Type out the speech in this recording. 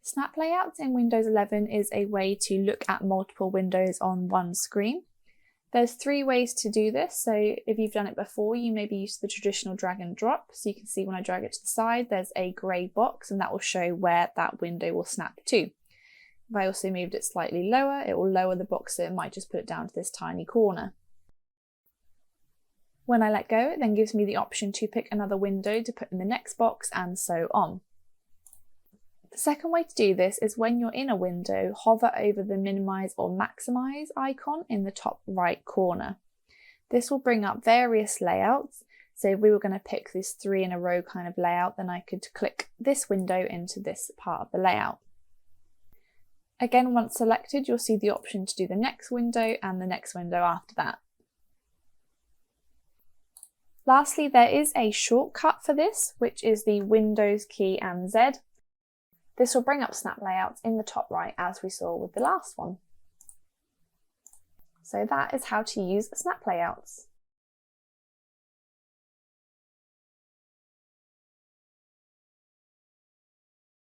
Snap Layouts in Windows 11 is a way to look at multiple windows on one screen. There's 3 ways to do this, so if you've done it before, you maybe use the traditional drag and drop. So you can see when I drag it to the side, there's a grey box and that will show where that window will snap to. If I also moved it slightly lower, it will lower the box, so it might just put it down to this tiny corner. When I let go, it then gives me the option to pick another window to put in the next box and so on. The second way to do this is when you're in a window, hover over the minimize or maximize icon in the top right corner. This will bring up various layouts. So if we were going to pick this 3 in a row kind of layout, then I could click this window into this part of the layout. Again, once selected, you'll see the option to do the next window and the next window after that. Lastly, there is a shortcut for this, which is the Windows key and Z. This will bring up snap layouts in the top right as we saw with the last one. So that is how to use snap layouts.